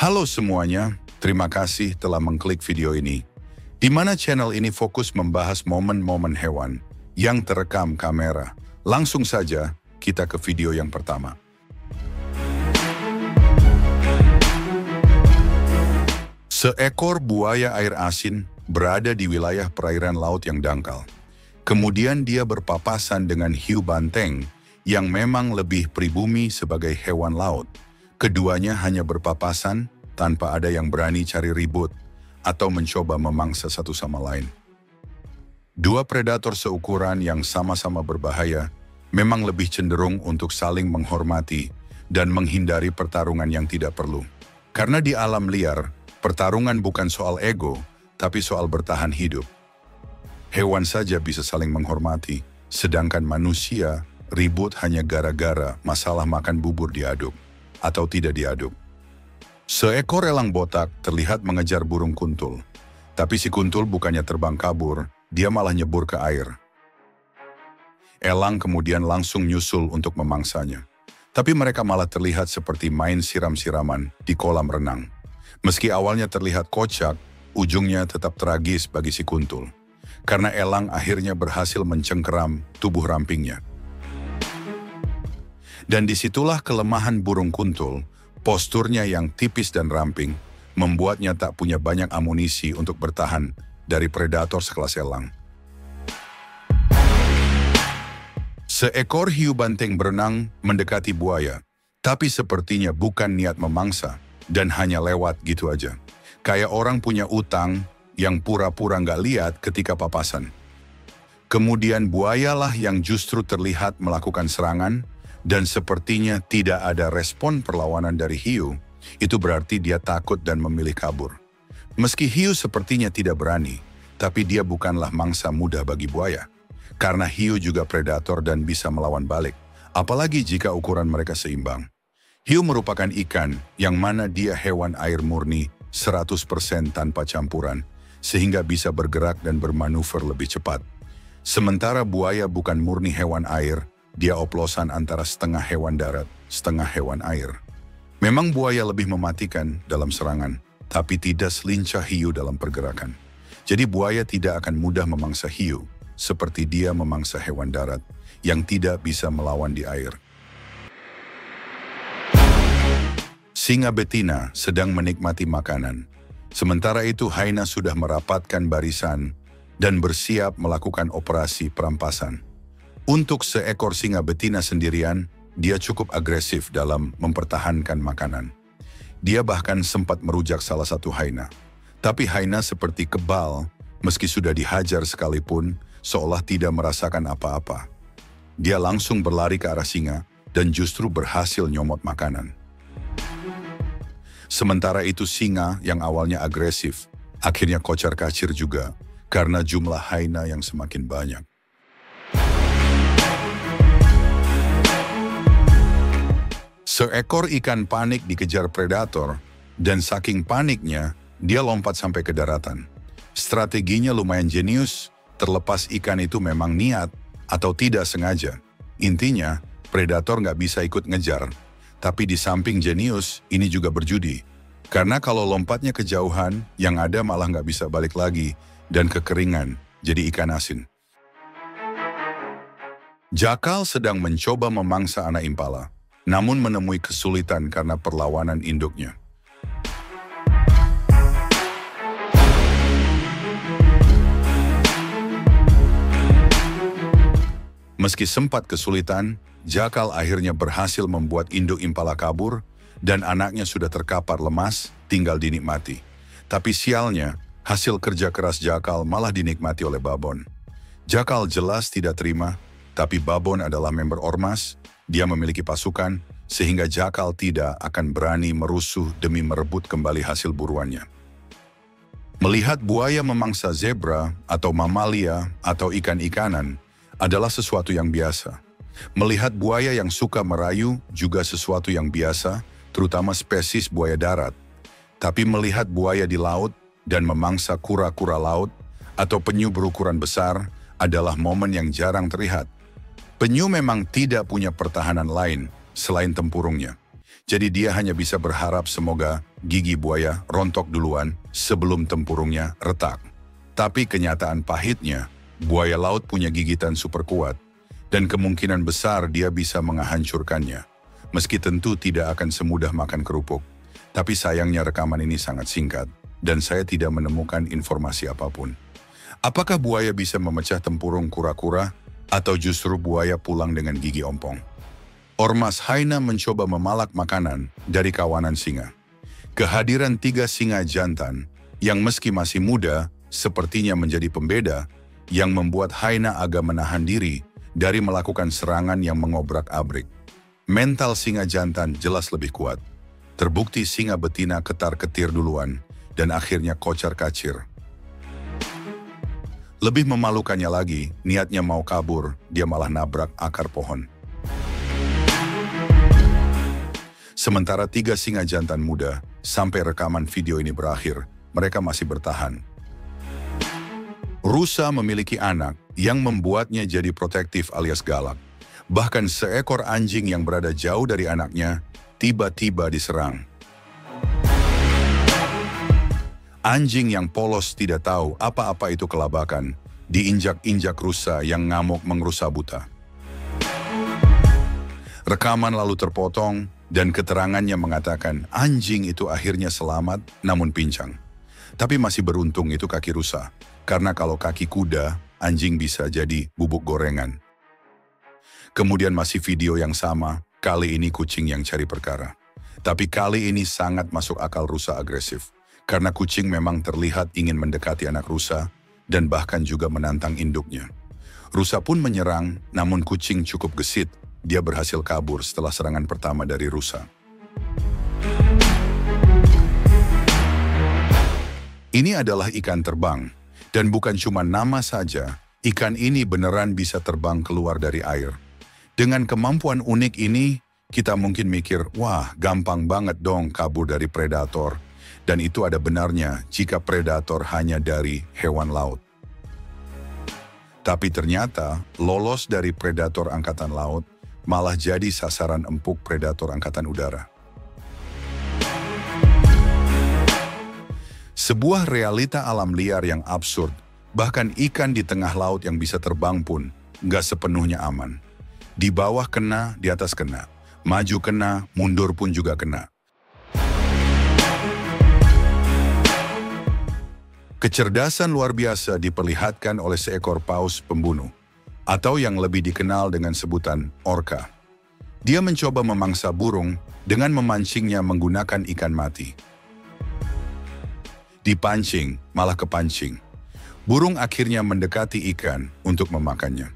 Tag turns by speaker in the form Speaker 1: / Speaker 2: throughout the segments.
Speaker 1: Halo semuanya, terima kasih telah mengklik video ini, di mana channel ini fokus membahas momen-momen hewan yang terekam kamera. Langsung saja kita ke video yang pertama. Seekor buaya air asin berada di wilayah perairan laut yang dangkal. Kemudian dia berpapasan dengan hiu banteng yang memang lebih pribumi sebagai hewan laut. Keduanya hanya berpapasan tanpa ada yang berani cari ribut atau mencoba memangsa satu sama lain. Dua predator seukuran yang sama-sama berbahaya memang lebih cenderung untuk saling menghormati dan menghindari pertarungan yang tidak perlu. Karena di alam liar, pertarungan bukan soal ego, tapi soal bertahan hidup. Hewan saja bisa saling menghormati, sedangkan manusia ribut hanya gara-gara masalah makan bubur diaduk atau tidak diaduk. Seekor elang botak terlihat mengejar burung kuntul, tapi si kuntul bukannya terbang kabur, dia malah nyebur ke air. Elang kemudian langsung nyusul untuk memangsanya, tapi mereka malah terlihat seperti main siram-siraman di kolam renang. Meski awalnya terlihat kocak, ujungnya tetap tragis bagi si kuntul, karena elang akhirnya berhasil mencengkeram tubuh rampingnya. Dan disitulah kelemahan burung kuntul, posturnya yang tipis dan ramping, membuatnya tak punya banyak amunisi untuk bertahan dari predator sekelas elang. Seekor hiu banteng berenang mendekati buaya, tapi sepertinya bukan niat memangsa dan hanya lewat gitu aja. Kayak orang punya utang yang pura-pura nggak lihat ketika papasan. Kemudian buayalah yang justru terlihat melakukan serangan, dan sepertinya tidak ada respon perlawanan dari hiu. Itu berarti dia takut dan memilih kabur. Meski hiu sepertinya tidak berani, tapi dia bukanlah mangsa mudah bagi buaya. Karena hiu juga predator dan bisa melawan balik, apalagi jika ukuran mereka seimbang. Hiu merupakan ikan yang mana dia hewan air murni 100% tanpa campuran, sehingga bisa bergerak dan bermanuver lebih cepat. Sementara buaya bukan murni hewan air, dia oplosan antara setengah hewan darat, setengah hewan air. Memang buaya lebih mematikan dalam serangan, tapi tidak selincah hiu dalam pergerakan. Jadi buaya tidak akan mudah memangsa hiu, seperti dia memangsa hewan darat yang tidak bisa melawan di air. Singa betina sedang menikmati makanan. Sementara itu hyena sudah merapatkan barisan dan bersiap melakukan operasi perampasan. Untuk seekor singa betina sendirian, dia cukup agresif dalam mempertahankan makanan. Dia bahkan sempat merujak salah satu hyena. Tapi hyena seperti kebal, meski sudah dihajar sekalipun, seolah tidak merasakan apa-apa. Dia langsung berlari ke arah singa dan justru berhasil nyomot makanan. Sementara itu singa yang awalnya agresif, akhirnya kocar-kacir juga karena jumlah hyena yang semakin banyak. Seekor ikan panik dikejar predator, dan saking paniknya, dia lompat sampai ke daratan. Strateginya lumayan jenius, terlepas ikan itu memang niat atau tidak sengaja. Intinya, predator nggak bisa ikut ngejar. Tapi di samping jenius, ini juga berjudi. Karena kalau lompatnya kejauhan, yang ada malah nggak bisa balik lagi, dan kekeringan, jadi ikan asin. Jakal sedang mencoba memangsa anak impala, namun menemui kesulitan karena perlawanan induknya. Meski sempat kesulitan, jakal akhirnya berhasil membuat induk impala kabur dan anaknya sudah terkapar lemas, tinggal dinikmati. Tapi sialnya, hasil kerja keras jakal malah dinikmati oleh babon. Jakal jelas tidak terima, tapi babon adalah member ormas. Dia memiliki pasukan, sehingga jakal tidak akan berani merusuh demi merebut kembali hasil buruannya. Melihat buaya memangsa zebra atau mamalia atau ikan-ikanan adalah sesuatu yang biasa. Melihat buaya yang suka merayu juga sesuatu yang biasa, terutama spesies buaya darat. Tapi melihat buaya di laut dan memangsa kura-kura laut atau penyu berukuran besar adalah momen yang jarang terlihat. Penyu memang tidak punya pertahanan lain selain tempurungnya. Jadi dia hanya bisa berharap semoga gigi buaya rontok duluan sebelum tempurungnya retak. Tapi kenyataan pahitnya, buaya laut punya gigitan super kuat dan kemungkinan besar dia bisa menghancurkannya. Meski tentu tidak akan semudah makan kerupuk. Tapi sayangnya rekaman ini sangat singkat dan saya tidak menemukan informasi apapun. Apakah buaya bisa memecah tempurung kura-kura atau justru buaya pulang dengan gigi ompong? Ormas hyena mencoba memalak makanan dari kawanan singa. Kehadiran 3 singa jantan yang meski masih muda sepertinya menjadi pembeda yang membuat hyena agak menahan diri dari melakukan serangan yang mengobrak-abrik. Mental singa jantan jelas lebih kuat. Terbukti singa betina ketar-ketir duluan dan akhirnya kocar-kacir. Lebih memalukannya lagi, niatnya mau kabur, dia malah nabrak akar pohon. Sementara 3 singa jantan muda, sampai rekaman video ini berakhir, mereka masih bertahan. Rusa memiliki anak yang membuatnya jadi protektif alias galak. Bahkan seekor anjing yang berada jauh dari anaknya, tiba-tiba diserang. Anjing yang polos tidak tahu apa-apa itu kelabakan, diinjak-injak rusa yang ngamuk merusa buta. Rekaman lalu terpotong, dan keterangannya mengatakan anjing itu akhirnya selamat namun pincang. Tapi masih beruntung itu kaki rusa, karena kalau kaki kuda, anjing bisa jadi bubuk gorengan. Kemudian masih video yang sama, kali ini kucing yang cari perkara. Tapi kali ini sangat masuk akal rusa agresif, karena kucing memang terlihat ingin mendekati anak rusa, dan bahkan juga menantang induknya. Rusa pun menyerang, namun kucing cukup gesit. Dia berhasil kabur setelah serangan pertama dari rusa. Ini adalah ikan terbang, dan bukan cuma nama saja, ikan ini beneran bisa terbang keluar dari air. Dengan kemampuan unik ini, kita mungkin mikir, wah gampang banget dong kabur dari predator. Dan itu ada benarnya jika predator hanya dari hewan laut. Tapi ternyata lolos dari predator angkatan laut malah jadi sasaran empuk predator angkatan udara. Sebuah realita alam liar yang absurd, bahkan ikan di tengah laut yang bisa terbang pun nggak sepenuhnya aman. Di bawah kena, di atas kena. Maju kena, mundur pun juga kena. Kecerdasan luar biasa diperlihatkan oleh seekor paus pembunuh, atau yang lebih dikenal dengan sebutan orca. Dia mencoba memangsa burung dengan memancingnya menggunakan ikan mati. Dipancing, malah kepancing. Burung akhirnya mendekati ikan untuk memakannya.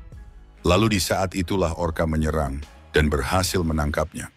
Speaker 1: Lalu di saat itulah orca menyerang dan berhasil menangkapnya.